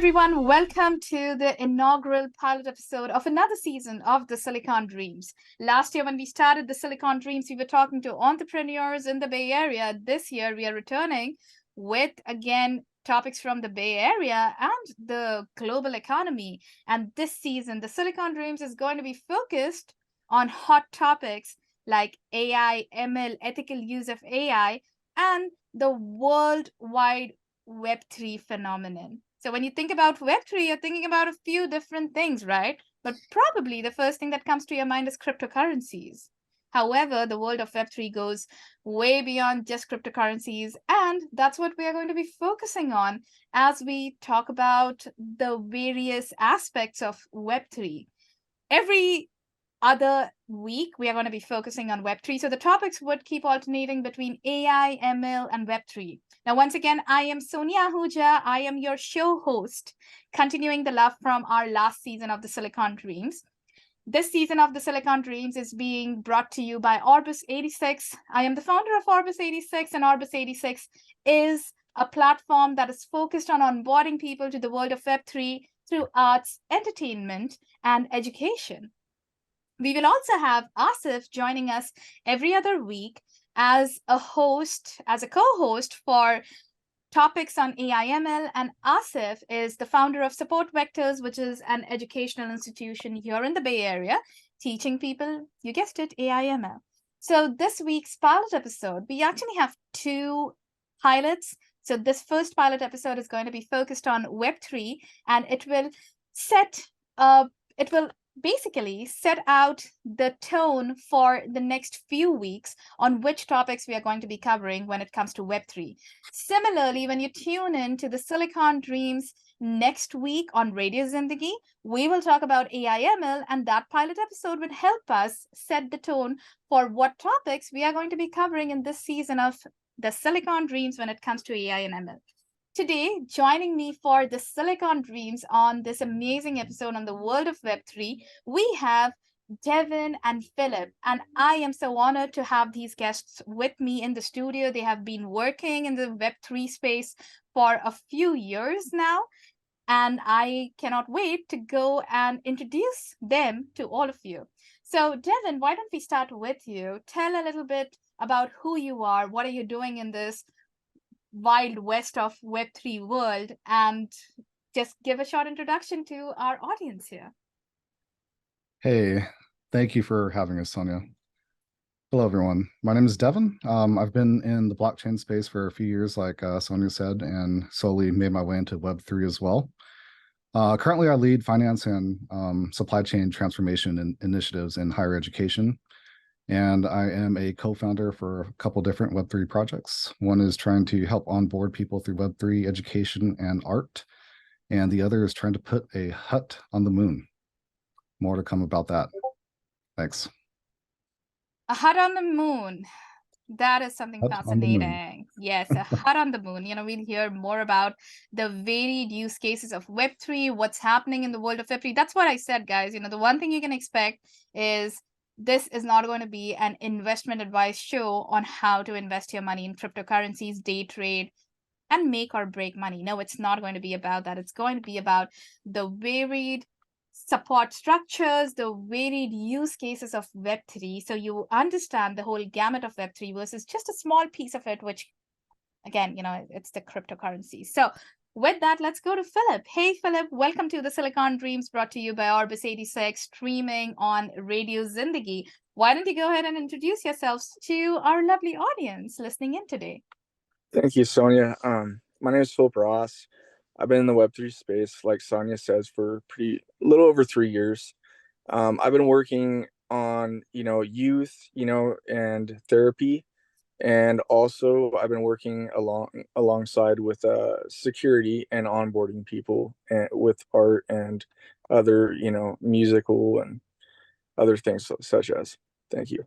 everyone. Welcome to the inaugural pilot episode of another season of the Silicon Dreams. Last year, when we started the Silicon Dreams, we were talking to entrepreneurs in the Bay Area. This year, we are returning with, again, topics from the Bay Area and the global economy. And this season, the Silicon Dreams is going to be focused on hot topics like AI, ML, ethical use of AI, and the worldwide Web3 phenomenon. So when you think about Web3, you're thinking about a few different things, right? But probably the first thing that comes to your mind is cryptocurrencies. However, the world of Web3 goes way beyond just cryptocurrencies, and that's what we are going to be focusing on as we talk about the various aspects of Web3. Every other week, we are going to be focusing on Web3. So the topics would keep alternating between AI, ML, and Web3. Now, once again, I am Soniya Ahuja. I am your show host, continuing the love from our last season of the Silicon Dreams. This season of the Silicon Dreams is being brought to you by Orbis 86. I am the founder of Orbis 86, and Orbis 86 is a platform that is focused on onboarding people to the world of Web3 through arts, entertainment, and education. We will also have Asif joining us every other week as a host, as a co-host for topics on AI/ML. And Asif is the founder of Support Vectors, which is an educational institution here in the Bay Area, teaching people, you guessed it, AI/ML. So this week's pilot episode, we actually have two pilots. So this first pilot episode is going to be focused on Web3, and it will basically set out the tone for the next few weeks on which topics we are going to be covering when it comes to Web3. Similarly, when you tune in to the Silicon Dreams next week on Radio Zindagi, we will talk about AI/ML, and that pilot episode would help us set the tone for what topics we are going to be covering in this season of the Silicon Dreams when it comes to AI and ML. Today, joining me for the Silicon Dreams on this amazing episode on the world of Web3, we have Devin and Phillip. And I am so honored to have these guests with me in the studio. They have been working in the Web3 space for a few years now. And I cannot wait to go and introduce them to all of you. So, Devin, why don't we start with you? Tell a little bit about who you are. What are you doing in this wild west of Web3 world, and just give a short introduction to our audience here. Hey, thank you for having us, Sonia. Hello, everyone. My name is Devin. I've been in the blockchain space for a few years, like Sonia said, and slowly made my way into Web3 as well. Currently, I lead finance and supply chain transformation initiatives in higher education. And I am a co-founder for a couple different Web3 projects. One is trying to help onboard people through Web3 education and art. And the other is trying to put a hut on the moon. More to come about that. Thanks. A hut on the moon. That is something fascinating. Yes, a hut on the moon. We'll hear more about the varied use cases of Web3, what's happening in the world of Web3. That's what I said, guys. The one thing you can expect is this is not going to be an investment advice show on how to invest your money in cryptocurrencies, day trade, and make or break money. No, it's not going to be about that. It's going to be about the varied support structures, the varied use cases of Web3. So you understand the whole gamut of Web3 versus just a small piece of it, which, again, it's the cryptocurrency. So with that, let's go to Phillip. Hey, Phillip, welcome to the Silicon Dreams, brought to you by Orbis 86, streaming on Radio Zindagi. Why don't you go ahead and introduce yourselves to our lovely audience listening in today? Thank you, Sonia. My name is Phillip Ross. I've been in the Web3 space, like Sonia says, for a little over 3 years. I've been working on, youth, and therapy. And also I've been working alongside with security and onboarding people with art and other, musical and other things such as. Thank you.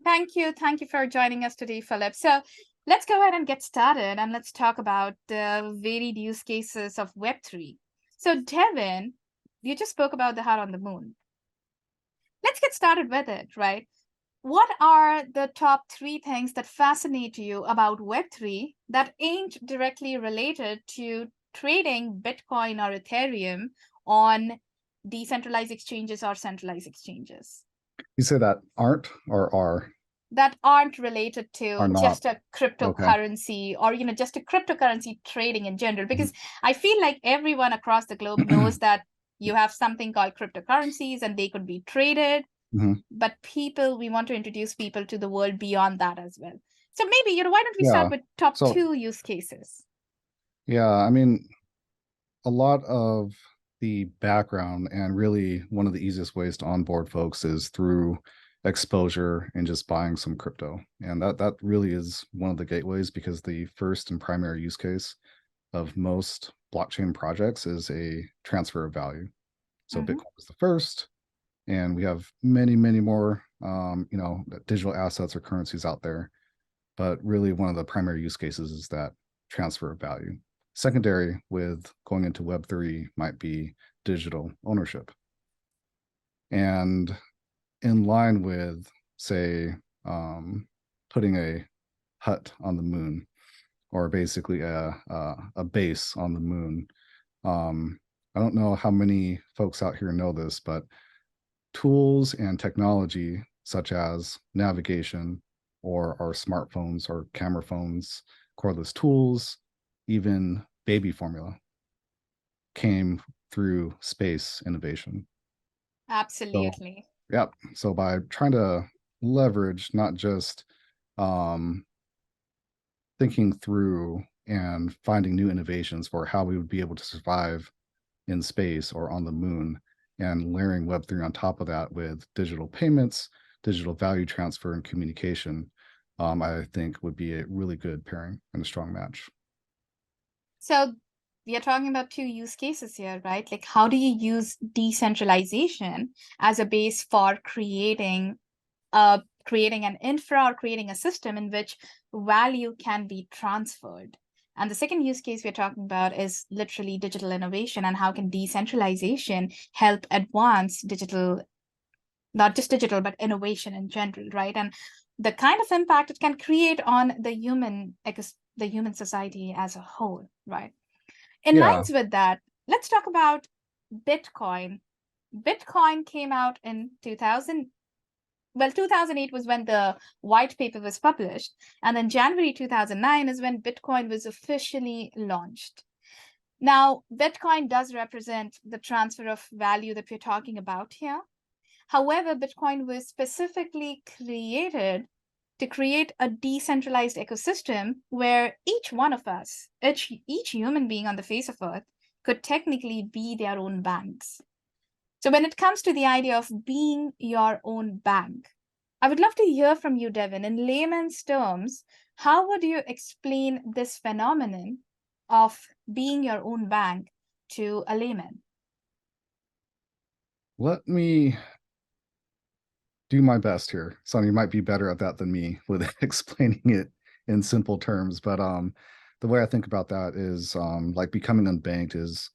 Thank you. Thank you for joining us today, Phillip. So let's go ahead and get started, and let's talk about the varied use cases of Web3. So Devin, you just spoke about the hut on the moon. Let's get started with it, right? What are the top 3 things that fascinate you about Web3 that ain't directly related to trading Bitcoin or Ethereum on decentralized exchanges or centralized exchanges You say that aren't or are? that aren't related to Are not. just a Okay. cryptocurrency or just a cryptocurrency trading in general, because I feel like everyone across the globe knows that you have something called cryptocurrencies and they could be traded. But we want to introduce people to the world beyond that as well. So maybe, why don't we start with top 2 use cases? Yeah, I mean, a lot of the background and really one of the easiest ways to onboard folks is through exposure and just buying some crypto. And that really is one of the gateways, because the first and primary use case of most blockchain projects is a transfer of value. So Bitcoin was the first, and we have many, many more, digital assets or currencies out there. But really one of the primary use cases is that transfer of value. Secondary with going into Web3 might be digital ownership. And in line with, say, putting a hut on the moon, or basically a base on the moon. I don't know how many folks out here know this, but tools and technology such as navigation or our smartphones or camera phones, cordless tools, even baby formula came through space innovation. Absolutely. So, yep. So by trying to leverage not just thinking through and finding new innovations for how we would be able to survive in space or on the moon, and layering Web3 on top of that with digital payments, digital value transfer, and communication, I think would be a really good pairing and a strong match. So we are talking about 2 use cases here, right? Like, how do you use decentralization as a base for creating an infra or creating a system in which value can be transferred? And the second use case we're talking about is literally digital innovation, and how can decentralization help advance digital, not just digital, but innovation in general, right? And the kind of impact it can create on the human society as a whole, right? In lines with that, let's talk about Bitcoin. Bitcoin came out in 2008 was when the white paper was published. And then January 2009 is when Bitcoin was officially launched. Now, Bitcoin does represent the transfer of value that we're talking about here. However, Bitcoin was specifically created to create a decentralized ecosystem where each one of us, each human being on the face of Earth, could technically be their own banks. So when it comes to the idea of being your own bank, I would love to hear from you, Devin. In layman's terms, how would you explain this phenomenon of being your own bank to a layman? Let me do my best here. Sonny, you might be better at that than me with explaining it in simple terms. But the way I think about that is like becoming unbanked is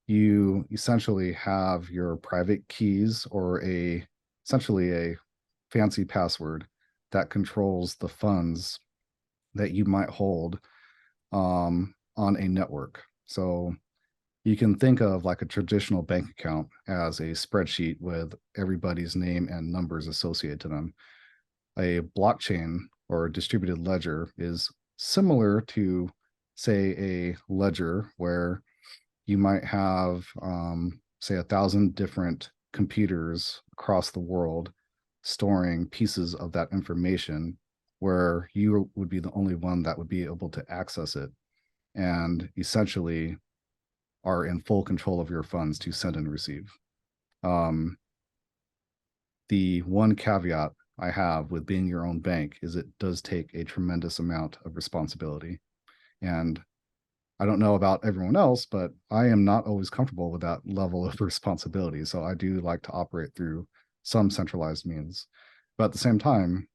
you essentially have your private keys or essentially a fancy password that controls the funds that you might hold on a network. So you can think of like a traditional bank account as a spreadsheet with everybody's name and numbers associated to them. A blockchain or a distributed ledger is similar to, say, a ledger where you might have, say, 1,000 different computers across the world storing pieces of that information, where you would be the only one that would be able to access it, and essentially are in full control of your funds to send and receive. The one caveat I have with being your own bank is it does take a tremendous amount of responsibility. And I don't know about everyone else, but I am not always comfortable with that level of responsibility. So I do like to operate through some centralized means. But at the same time,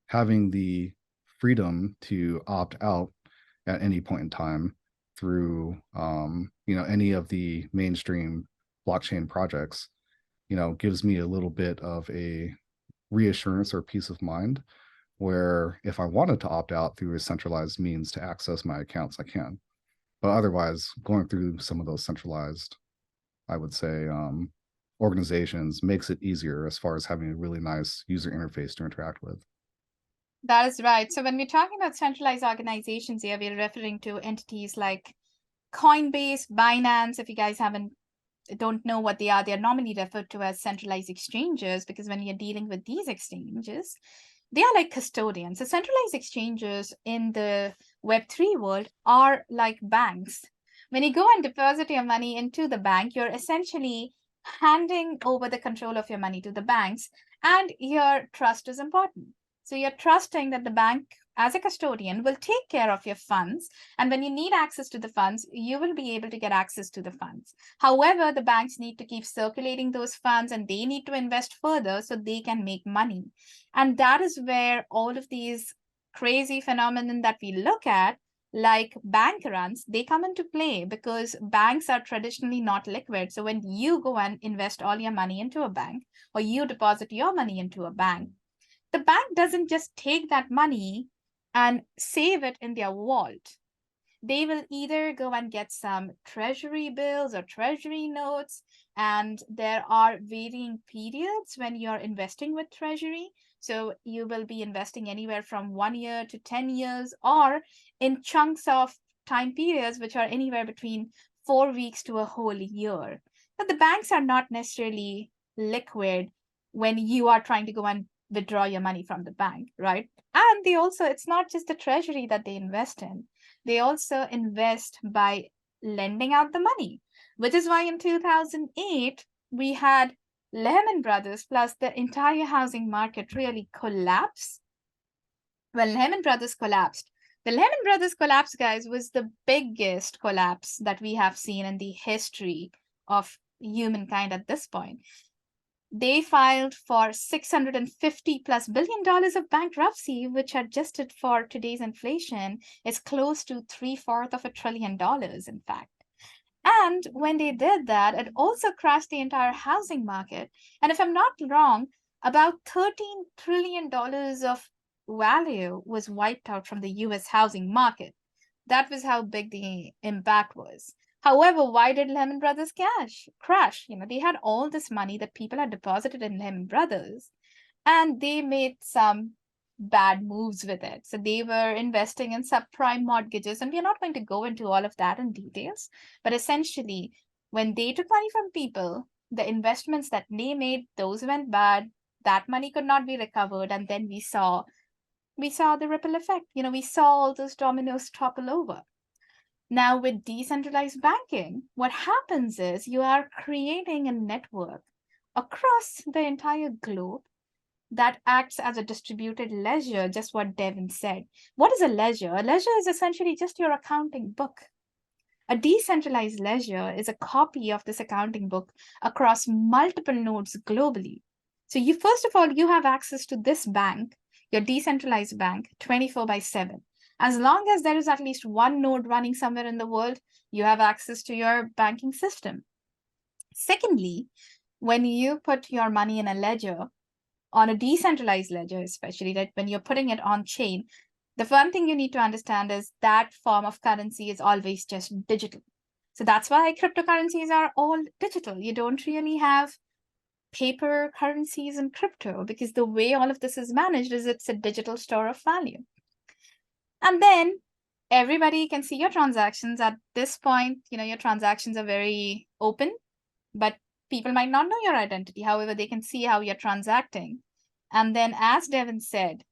having the freedom to opt out at any point in time through any of the mainstream blockchain projects, gives me a little bit of a reassurance or peace of mind, where if I wanted to opt out through a centralized means to access my accounts, I can. But otherwise, going through some of those centralized, I would say, organizations makes it easier as far as having a really nice user interface to interact with. That is right. So when we're talking about centralized organizations here, we're referring to entities like Coinbase, Binance. If you guys don't know what they are normally referred to as centralized exchanges, because when you're dealing with these exchanges, they are like custodians. So centralized exchanges in the Web3 world are like banks. When you go and deposit your money into the bank, you're essentially handing over the control of your money to the banks, and your trust is important. So you're trusting that the bank, as a custodian, will take care of your funds. And when you need access to the funds, you will be able to get access to the funds. However, the banks need to keep circulating those funds, and they need to invest further so they can make money. And that is where all of these crazy phenomenon that we look at, like bank runs, they come into play, because banks are traditionally not liquid. So when you go and invest all your money into a bank, or you deposit your money into a bank, the bank doesn't just take that money and save it in their vault. They will either go and get some treasury bills or treasury notes, and there are varying periods when you're investing with treasury. So you will be investing anywhere from 1 year to 10 years, or in chunks of time periods which are anywhere between 4 weeks to a whole year. But the banks are not necessarily liquid when you are trying to go and withdraw your money from the bank, right? And they also, it's not just the treasury that they invest in. They also invest by lending out the money, which is why in 2008, we had Lehman Brothers plus the entire housing market really collapse. Well, Lehman Brothers collapsed. The Lehman Brothers collapse, guys, was the biggest collapse that we have seen in the history of humankind at this point. They filed for 650 plus $billion of bankruptcy, which adjusted for today's inflation is close to 3/4 of $1 trillion, in fact. And when they did that, it also crashed the entire housing market. And if I'm not wrong, about $13 trillion of value was wiped out from the US housing market. That was how big the impact was. However, why did Lehman Brothers crash? They had all this money that people had deposited in Lehman Brothers, and they made some bad moves with it. So they were investing in subprime mortgages, and we're not going to go into all of that in details. But essentially, when they took money from people, the investments that they made, those went bad. That money could not be recovered, and then we saw the ripple effect. We saw all those dominoes topple over. Now, with decentralized banking, what happens is you are creating a network across the entire globe that acts as a distributed ledger, just what Devin said. What is a ledger? A ledger is essentially just your accounting book. A decentralized ledger is a copy of this accounting book across multiple nodes globally. So first of all, you have access to this bank, your decentralized bank, 24/7. As long as there is at least one node running somewhere in the world, you have access to your banking system. Secondly, when you put your money in a ledger, on a decentralized ledger, especially that when you're putting it on chain, the one thing you need to understand is that form of currency is always just digital. So that's why cryptocurrencies are all digital. You don't really have paper currencies in crypto, because the way all of this is managed is it's a digital store of value. And then everybody can see your transactions. At this point, your transactions are very open, but people might not know your identity. However, they can see how you're transacting. And then, as Devin said,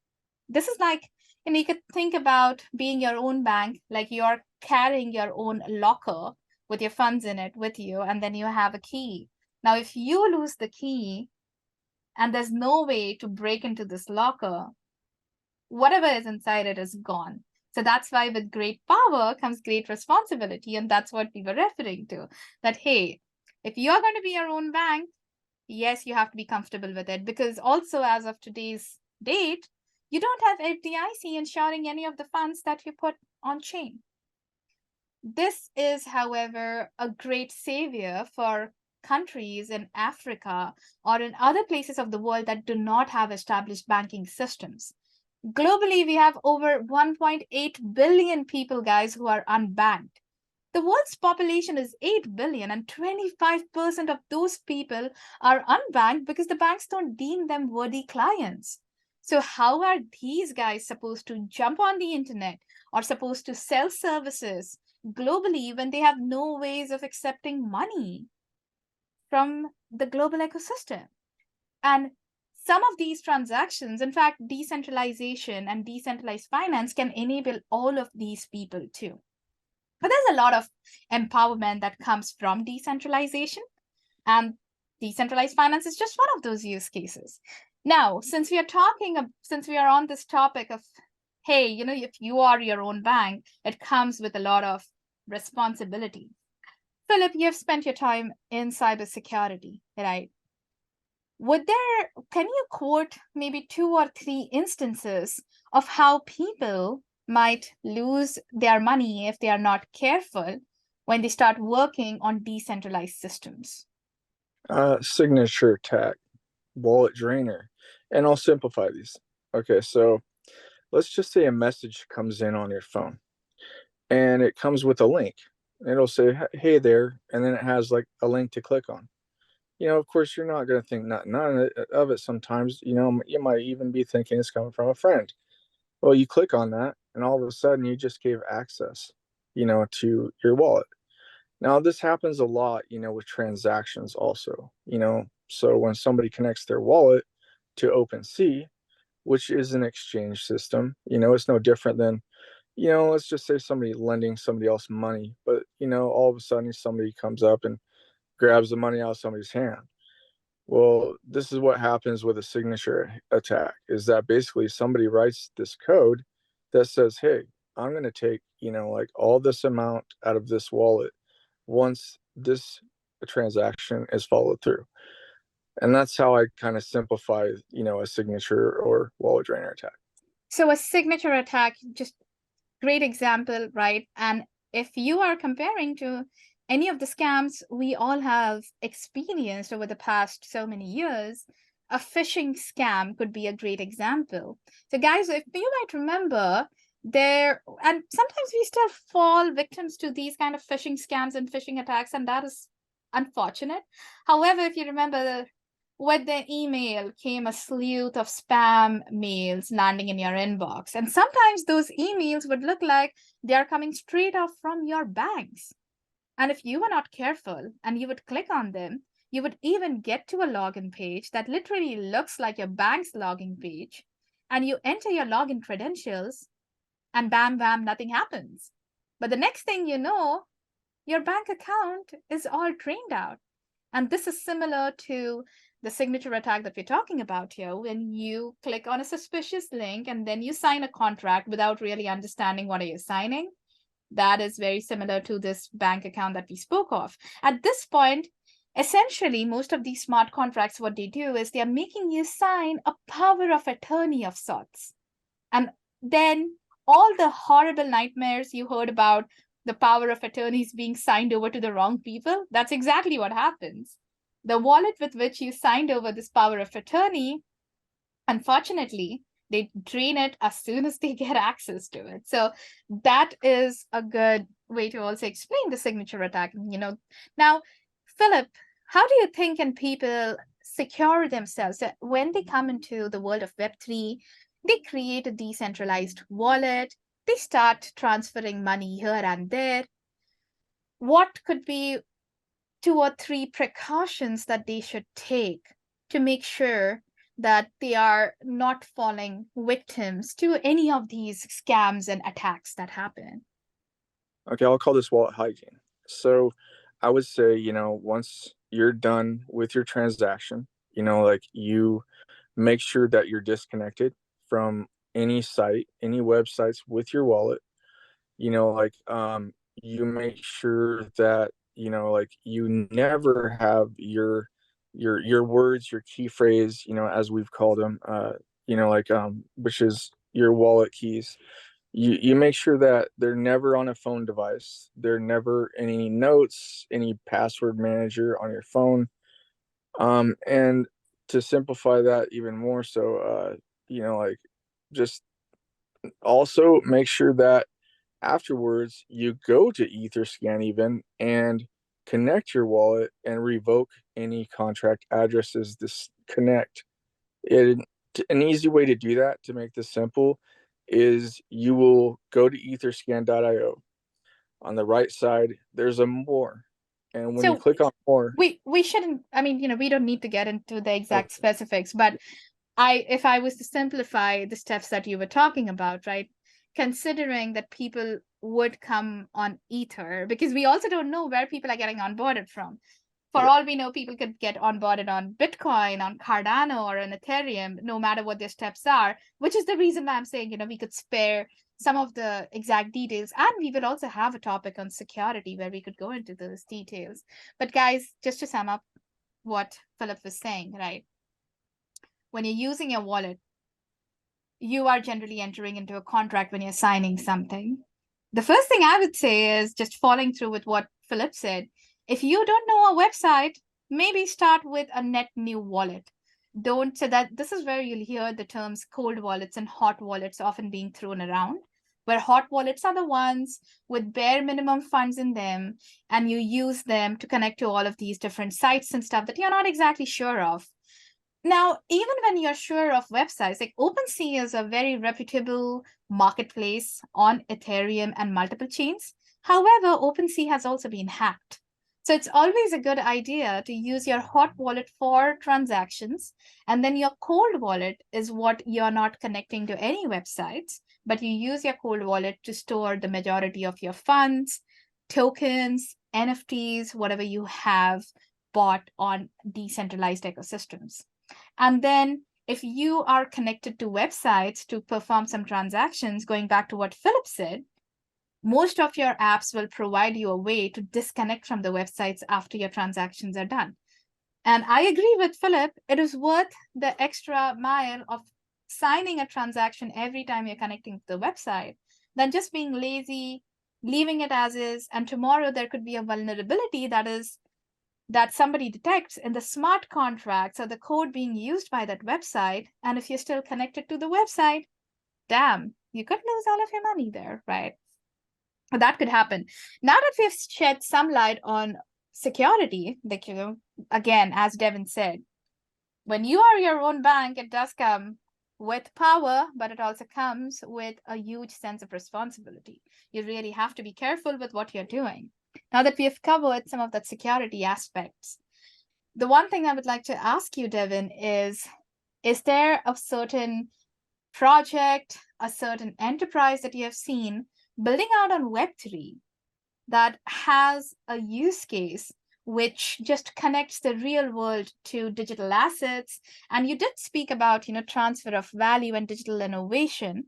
this is like, you could think about being your own bank, like you're carrying your own locker with your funds in it with you, and then you have a key. Now, if you lose the key and there's no way to break into this locker, whatever is inside it is gone. So that's why with great power comes great responsibility. And that's what we were referring to, that, hey, if you're going to be your own bank, yes, you have to be comfortable with it, because also as of today's date, you don't have FDIC ensuring any of the funds that you put on chain. This is, however, a great savior for countries in Africa or in other places of the world that do not have established banking systems. Globally, we have over 1.8 billion people, guys, who are unbanked. The world's population is 8 billion, and 25% of those people are unbanked because the banks don't deem them worthy clients. So, how are these guys supposed to jump on the internet or supposed to sell services globally when they have no ways of accepting money from the global ecosystem? And some of these transactions, in fact, decentralization and decentralized finance can enable all of these people too. But there's a lot of empowerment that comes from decentralization, and decentralized finance is just one of those use cases. Now, since we are on this topic of, hey, if you are your own bank, it comes with a lot of responsibility. Philip, you've spent your time in cybersecurity, right? Can you quote maybe 2 or 3 instances of how people might lose their money if they are not careful when they start working on decentralized systems? Signature attack, wallet drainer, and I'll simplify these. Okay, so let's just say a message comes in on your phone and it comes with a link. It'll say, hey there, and then it has like a link to click on. Of course, you're not going to think none of it sometimes. You might even be thinking it's coming from a friend. Well, you click on that, and all of a sudden, you just gave access, to your wallet. Now, this happens a lot, with transactions also, So when somebody connects their wallet to OpenSea, which is an exchange system, it's no different than, let's just say somebody lending somebody else money, but, all of a sudden somebody comes up and grabs the money out of somebody's hand. Well, this is what happens with a signature attack, is that basically somebody writes this code that says, hey, I'm going to take, like all this amount out of this wallet once this transaction is followed through. And that's how I kind of simplify, a signature or wallet drainer attack. So a signature attack, just great example, right? And if you are comparing to any of the scams we all have experienced over the past so many years, a phishing scam could be a great example. So guys, if you might remember, and sometimes we still fall victims to these kind of phishing scams and phishing attacks, and that is unfortunate. However, if you remember, with the email came a slew of spam mails landing in your inbox. And sometimes those emails would look like they're coming straight off from your banks. And if you were not careful and you would click on them, you would even get to a login page that literally looks like your bank's login page. And you enter your login credentials, and bam, bam, nothing happens. But the next thing you know, your bank account is all drained out. And this is similar to the signature attack that we're talking about here. When you click on a suspicious link and then you sign a contract without really understanding what are you signing, that is very similar to this bank account that we spoke of. At this point, essentially, most of these smart contracts, what they do is they are making you sign a power of attorney of sorts. And then all the horrible nightmares you heard about the power of attorneys being signed over to the wrong people, that's exactly what happens. The wallet with which you signed over this power of attorney, unfortunately, they drain it as soon as they get access to it. So that is a good way to also explain the signature attack. Now, Philip, how do you think can people secure themselves? So when they come into the world of Web3, they create a decentralized wallet, they start transferring money here and there. What could be 2 or 3 precautions that they should take to make sure that they are not falling victims to any of these scams and attacks that happen? Okay, I'll call this wallet hygiene. So I would say, once you're done with your transaction, like you make sure that you're disconnected from any site, any websites with your wallet. You make sure that, like you never have your words, your key phrase, as we've called them, which is your wallet keys. You make sure that they're never on a phone device. They're never in any notes, any password manager on your phone. And to simplify that even more so, just also make sure that Afterwards, you go to Etherscan even and connect your wallet and revoke any contract addresses disconnect. An easy way to do that, to make this simple, is you will go to etherscan.io. On the right side, there's a more. And when you So click on more, we shouldn't, I mean, we don't need to get into the exact specifics, but if I was to simplify the steps that you were talking about, right? Considering that people would come on Ether, because we also don't know where people are getting onboarded from. For all we know, people could get onboarded on Bitcoin, on Cardano, or on Ethereum, no matter what their steps are, which is the reason why I'm saying, we could spare some of the exact details. And we would also have a topic on security where we could go into those details. But guys, just to sum up what Philip was saying, right? When you're using your wallet, you are generally entering into a contract when you're signing something. The first thing I would say is just following through with what Philip said. If you don't know a website, maybe start with a net new wallet. Don't say that. This is where you'll hear the terms cold wallets and hot wallets often being thrown around, where hot wallets are the ones with bare minimum funds in them, and you use them to connect to all of these different sites and stuff that you're not exactly sure of. Now, even when you're sure of websites, like OpenSea is a very reputable marketplace on Ethereum and multiple chains. However, OpenSea has also been hacked. So it's always a good idea to use your hot wallet for transactions. And then your cold wallet is what you're not connecting to any websites, but you use your cold wallet to store the majority of your funds, tokens, NFTs, whatever you have bought on decentralized ecosystems. And then if you are connected to websites to perform some transactions, going back to what Philip said, most of your apps will provide you a way to disconnect from the websites after your transactions are done. And I agree with Philip, it is worth the extra mile of signing a transaction every time you're connecting to the website than just being lazy, leaving it as is, and tomorrow there could be a vulnerability that somebody detects in the smart contracts or the code being used by that website. And if you're still connected to the website, damn, you could lose all of your money there, right? That could happen. Now that we've shed some light on security, like, again, as Devin said, when you are your own bank, it does come with power, but it also comes with a huge sense of responsibility. You really have to be careful with what you're doing. Now that we have covered some of that security aspects, the one thing I would like to ask you, Devin, is there a certain project, a certain enterprise that you have seen building out on Web3 that has a use case which just connects the real world to digital assets? And you did speak about, transfer of value and digital innovation.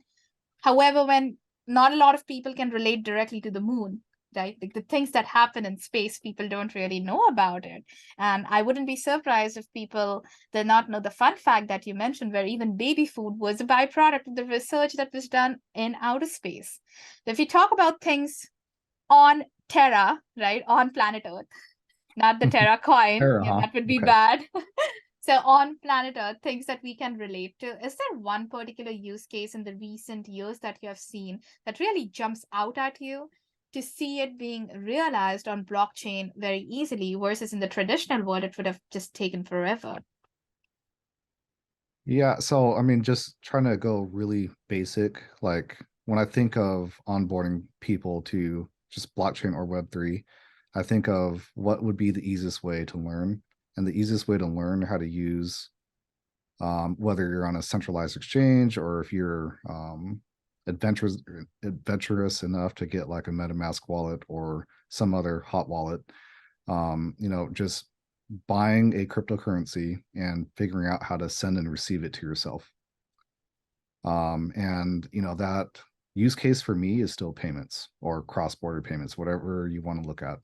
However, when not a lot of people can relate directly to the moon, right? Like the things that happen in space, people don't really know about it. And I wouldn't be surprised if people did not know the fun fact that you mentioned, where even baby food was a byproduct of the research that was done in outer space. So if you talk about things on Terra, right, on planet Earth, not the Terra coin, Terra, yeah, huh? that would be Okay. bad. So on planet Earth, things that we can relate to, is there one particular use case in the recent years that you have seen that really jumps out at you to see it being realized on blockchain very easily versus in the traditional world, it would have just taken forever? Yeah, so I mean, just trying to go really basic, like when I think of onboarding people to just blockchain or Web3, I think of what would be the easiest way to learn. And the easiest way to learn how to use, whether you're on a centralized exchange or if you're adventurous enough to get like a MetaMask wallet or some other hot wallet, just buying a cryptocurrency and figuring out how to send and receive it to yourself. And that use case for me is still payments or cross-border payments, whatever you want to look at.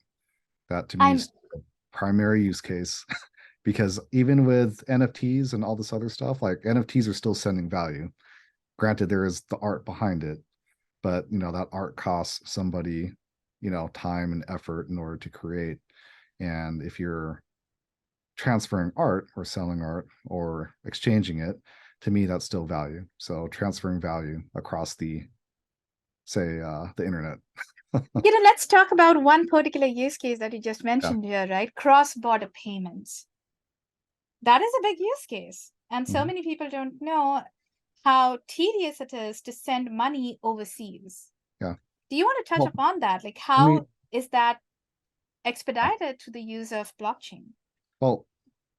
That to me I'm is the primary use case. Because even with NFTs and all this other stuff, like NFTs are still sending value. Granted, there is the art behind it, but that art costs somebody, time and effort in order to create. And if you're transferring art or selling art or exchanging it, to me, that's still value. So transferring value across the say, the internet. Let's talk about one particular use case that you just Yeah. mentioned here, right? Cross-border payments. That is a big use case. And so Mhm. many people don't know how tedious it is to send money overseas. Yeah. Do you want to touch Well, upon that? Like, I mean, how is that expedited through the use of blockchain? well,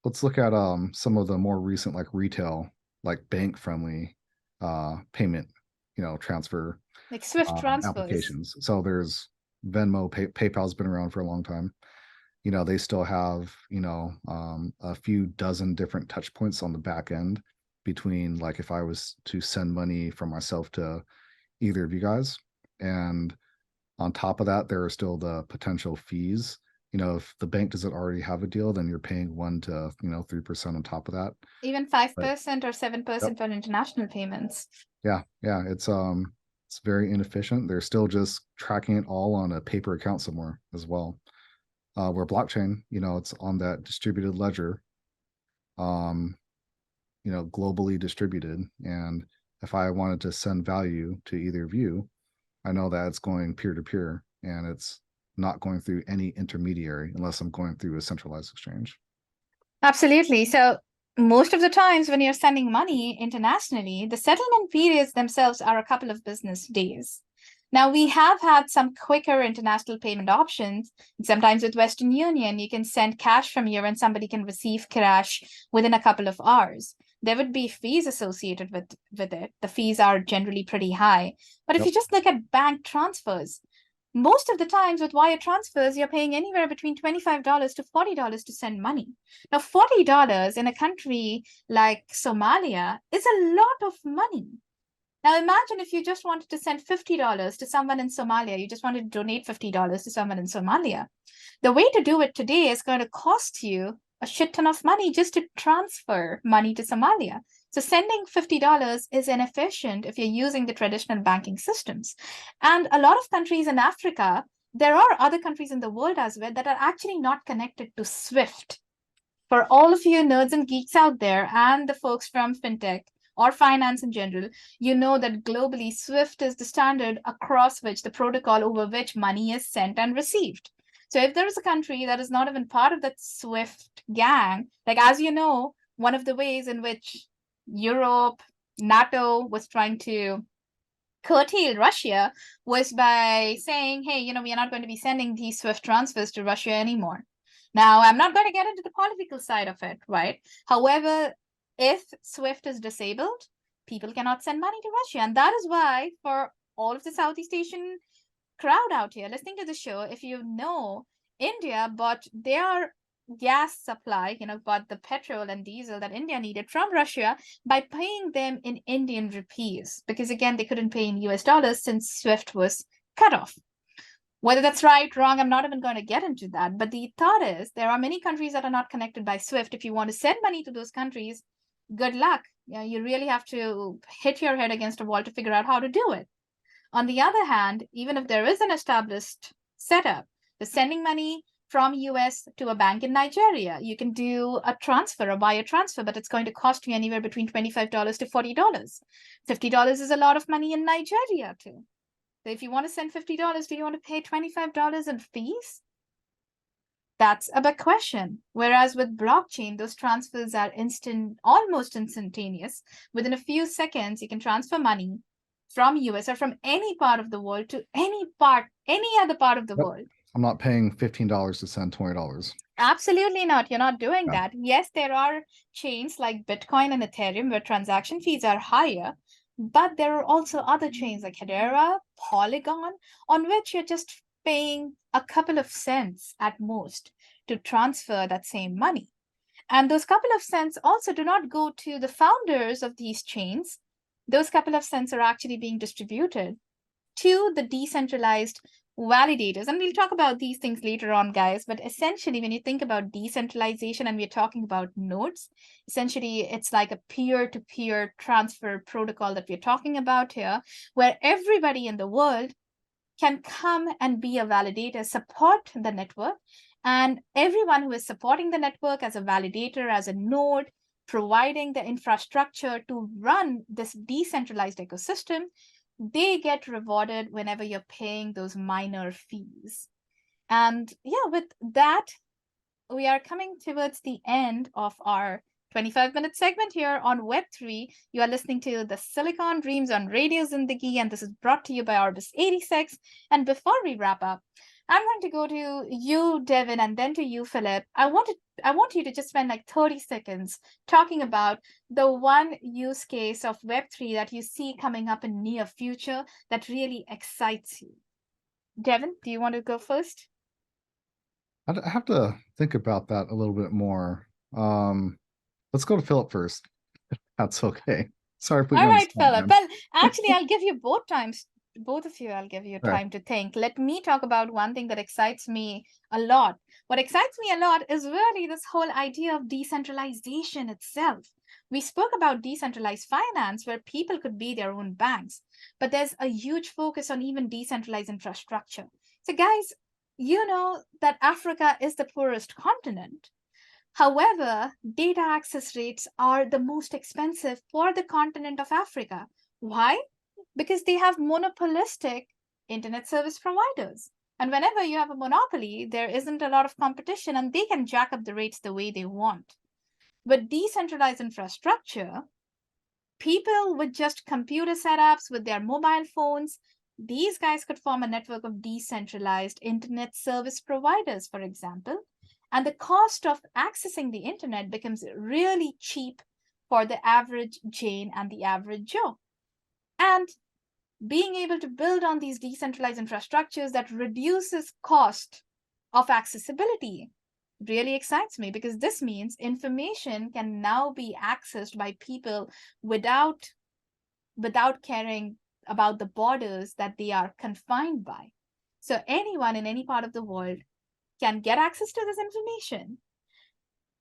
let's look at some of the more recent like retail, like bank friendly payment, transfer Like Swift transfers. applications. So there's Venmo, PayPal's been around for a long time. They still have, a few dozen different touch points on the back end between like if I was to send money from myself to either of you guys. And on top of that, there are still the potential fees. If the bank doesn't already have a deal, then you're paying 1 to 3% on top of that. Even But 5% or 7% yep, for international payments. yeah, it's very inefficient. They're still just tracking it all on a paper account somewhere as well. Where blockchain, it's on that distributed ledger, globally distributed. And if I wanted to send value to either of you, I know that it's going peer to peer and it's not going through any intermediary unless I'm going through a centralized exchange. Absolutely. So most of the times when you're sending money internationally, the settlement periods themselves are a couple of business days. Now, we have had some quicker international payment options. Sometimes with Western Union, you can send cash from here and somebody can receive cash within a couple of hours. There would be fees associated with it. The fees are generally pretty high. But if Yep. you just look at bank transfers, most of the times with wire transfers, you're paying anywhere between $25 to $40 to send money. Now, $40 in a country like Somalia is a lot of money. Now, imagine if you just wanted to send $50 to someone in Somalia, you just wanted to donate $50 to someone in Somalia. The way to do it today is going to cost you a shit ton of money just to transfer money to Somalia. So sending $50 is inefficient if you're using the traditional banking systems. And a lot of countries in Africa, there are other countries in the world as well that are actually not connected to SWIFT. For all of you nerds and geeks out there and the folks from fintech or finance in general, you know that globally SWIFT is the standard across which the protocol over which money is sent and received. So if there is a country that is not even part of that SWIFT gang, like as you know, one of the ways in which Europe, NATO was trying to curtail Russia was by saying, hey, we are not going to be sending these SWIFT transfers to Russia anymore. Now, I'm not going to get into the political side of it, right? However, if SWIFT is disabled, people cannot send money to Russia. And that is why for all of the Southeast Asian crowd out here listening to the show, if you know, India bought their gas supply, bought the petrol and diesel that India needed from Russia by paying them in Indian rupees, because again, they couldn't pay in US dollars since SWIFT was cut off. Whether that's right, wrong, I'm not even going to get into that. But the thought is there are many countries that are not connected by SWIFT. If you want to send money to those countries, good luck. You really have to hit your head against a wall to figure out how to do it. On the other hand, even if there is an established setup, the sending money from US to a bank in Nigeria, you can do a transfer, a wire transfer, but it's going to cost you anywhere between $25 to $40. $50 is a lot of money in Nigeria too. So if you want to send $50, do you want to pay $25 in fees? That's a big question. Whereas with blockchain, those transfers are almost instantaneous. Within a few seconds, you can transfer money from US or from any part of the world to any other part of the world. I'm not paying $15 to send $20. Absolutely not. You're not doing Yeah. that. Yes, there are chains like Bitcoin and Ethereum where transaction fees are higher, but there are also other chains like Hedera, Polygon, on which you're just paying a couple of cents at most to transfer that same money. And those couple of cents also do not go to the founders of these chains. Those couple of cents are actually being distributed to the decentralized validators. And we'll talk about these things later on, guys. But essentially, when you think about decentralization and we're talking about nodes, essentially, it's like a peer-to-peer transfer protocol that we're talking about here, where everybody in the world can come and be a validator, support the network. And everyone who is supporting the network as a validator, as a node, providing the infrastructure to run this decentralized ecosystem they get rewarded whenever you're paying those minor fees. And yeah, with that, we are coming towards the end of our 25-minute segment here on Web3. You are listening to the Silicon Dreams on Radio Zindagi, and this is brought to you by Orbis 86. And before we wrap up, I'm going to go to you, Devin, and then to you, Philip. I want you to just spend like 30 seconds talking about the one use case of Web3 that you see coming up in near future that really excites you. Devin, do you want to go first? I have to think about that a little bit more. Let's go to Philip first. That's okay. Sorry for you. All right, Philip. Well, actually, I'll give you both of you, I'll give you time to think. Let me talk about one thing that excites me a lot. What excites me a lot is really this whole idea of decentralization itself. We spoke about decentralized finance where people could be their own banks, but there's a huge focus on even decentralized infrastructure. So guys, you know that Africa is the poorest continent. However, data access rates are the most expensive for the continent of Africa. Why? Because they have monopolistic internet service providers. And whenever you have a monopoly, there isn't a lot of competition and they can jack up the rates the way they want. With decentralized infrastructure, people with just computer setups with their mobile phones, these guys could form a network of decentralized internet service providers, for example. And the cost of accessing the internet becomes really cheap for the average Jane and the average Joe. And being able to build on these decentralized infrastructures that reduces cost of accessibility really excites me, because this means information can now be accessed by people without caring about the borders that they are confined by. So anyone in any part of the world can get access to this information,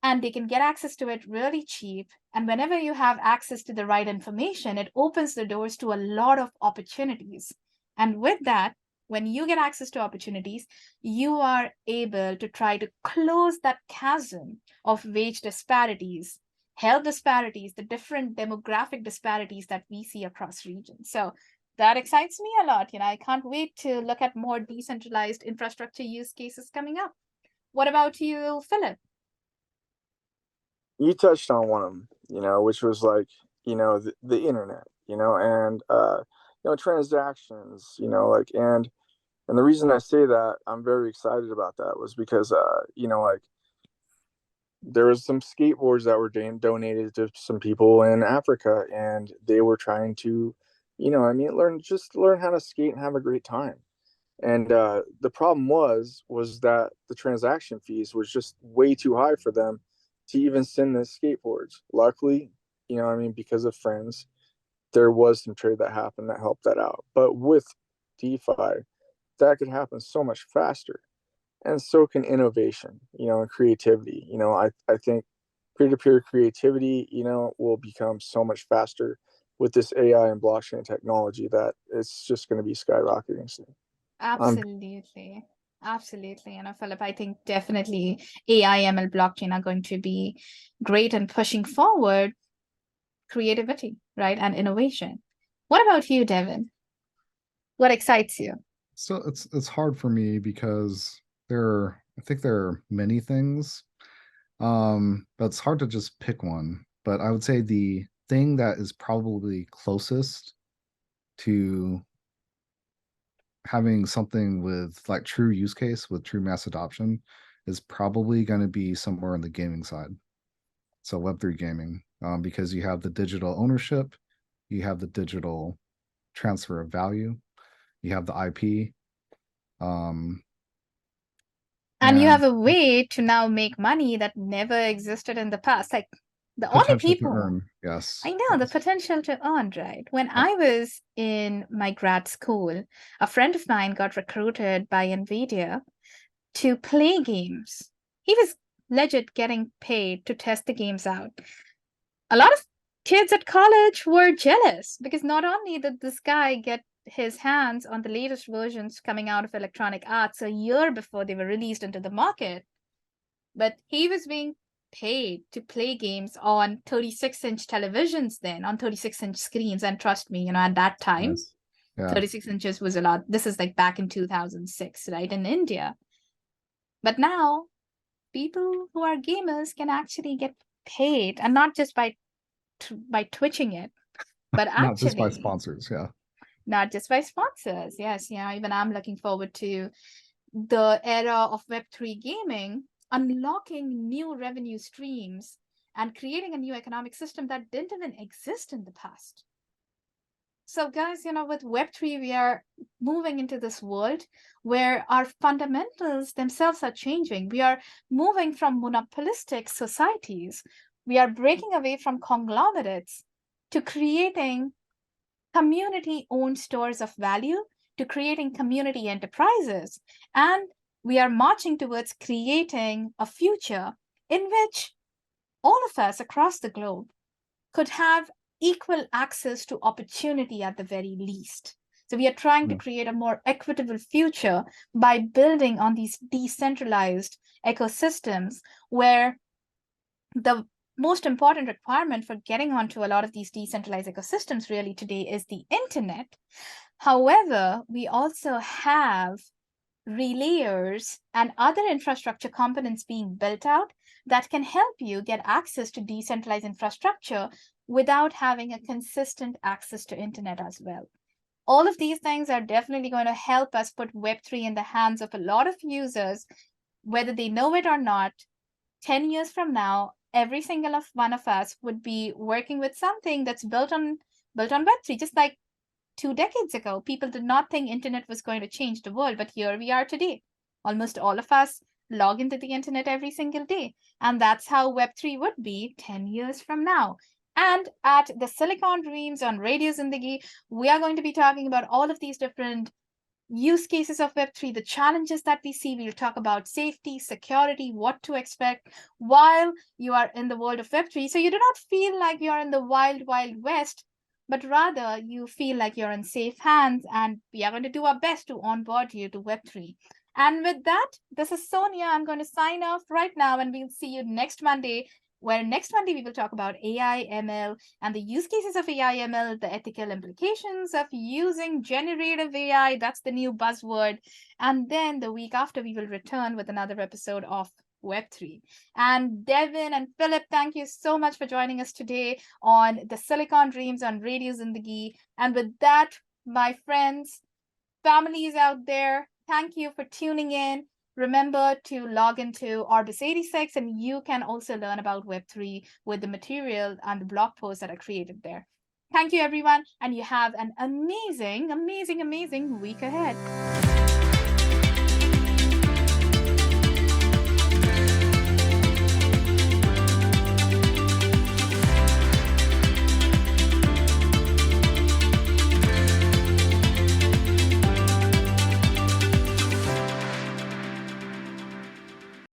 and they can get access to it really cheap. And whenever you have access to the right information, it opens the doors to a lot of opportunities. And with that, when you get access to opportunities, you are able to try to close that chasm of wage disparities, health disparities, the different demographic disparities that we see across regions. So that excites me a lot. I can't wait to look at more decentralized infrastructure use cases coming up. What about you, Philip? You touched on one of them, which was like, the internet, and, transactions, and the reason I say that I'm very excited about that was because, there was some skateboards that were donated to some people in Africa, and they were trying to, learn how to skate and have a great time. And the problem was that the transaction fees was just way too high for them to even send the skateboards. Luckily, because of friends, there was some trade that happened that helped that out. But with DeFi, that could happen so much faster. And so can innovation, and creativity. I think peer-to-peer creativity, will become so much faster with this AI and blockchain technology that it's just going to be skyrocketing soon. Absolutely. Absolutely. Philip, I think definitely AI, ML, blockchain are going to be great in pushing forward creativity, right? And innovation. What about you, Devin? What excites you? So it's hard for me because I think there are many things. But it's hard to just pick one. But I would say the thing that is probably closest to having something with like true use case with true mass adoption is probably going to be somewhere on the gaming side. So Web3 gaming, because you have the digital ownership, you have the digital transfer of value, you have the IP. And you have a way to now make money that never existed in the past. Like the only people earn, yes. I know, the potential to earn, right? When I was in my grad school, a friend of mine got recruited by NVIDIA to play games. He was legit getting paid to test the games out. A lot of kids at college were jealous because not only did this guy get his hands on the latest versions coming out of Electronic Arts a year before they were released into the market, but he was being paid to play games on 36-inch televisions then, on 36-inch screens. And trust me, at that time, Yeah. 36 inches was a lot. This is like back in 2006, right, in India. But now people who are gamers can actually get paid, and not just by twitching it, but Not just by actually sponsors. Yeah. not just by sponsors. Yes, even I'm looking forward to the era of Web3 gaming, unlocking new revenue streams and creating a new economic system that didn't even exist in the past. So guys, with Web3, we are moving into this world where our fundamentals themselves are changing. We are moving from monopolistic societies. We are breaking away from conglomerates to creating community-owned stores of value, to creating community enterprises. And we are marching towards creating a future in which all of us across the globe could have equal access to opportunity at the very least. So we are trying to create a more equitable future by building on these decentralized ecosystems where the most important requirement for getting onto a lot of these decentralized ecosystems really today is the internet. However, we also have relayers and other infrastructure components being built out that can help you get access to decentralized infrastructure without having a consistent access to internet as well. All of these things are definitely going to help us put Web3 in the hands of a lot of users, whether they know it or not. 10 years from now, every single one of us would be working with something that's built on Web3, just like 2 decades ago. People did not think internet was going to change the world, but here we are today. Almost all of us log into the internet every single day, and that's how Web3 would be 10 years from now. And at the Silicon Dreams on Radio Zindagi, we are going to be talking about all of these different use cases of Web3, the challenges that we see. We'll talk about safety, security, what to expect while you are in the world of Web3. So you do not feel like you're in the wild, wild west, but rather you feel like you're in safe hands, and we are going to do our best to onboard you to Web3. And with that, this is Sonia. I'm going to sign off right now, and we'll see you next Monday, where next Monday we will talk about AI, ML, and the use cases of AI, ML, the ethical implications of using generative AI. That's the new buzzword. And then the week after, we will return with another episode of Web3. And Devin and Philip, thank you so much for joining us today on the Silicon Dreams on Radio Zindagi. And with that, my friends, families out there, thank you for tuning in. Remember to log into Orbis 86, and you can also learn about Web3 with the material and the blog posts that are created there. Thank you, everyone, and you have an amazing, amazing, amazing week ahead.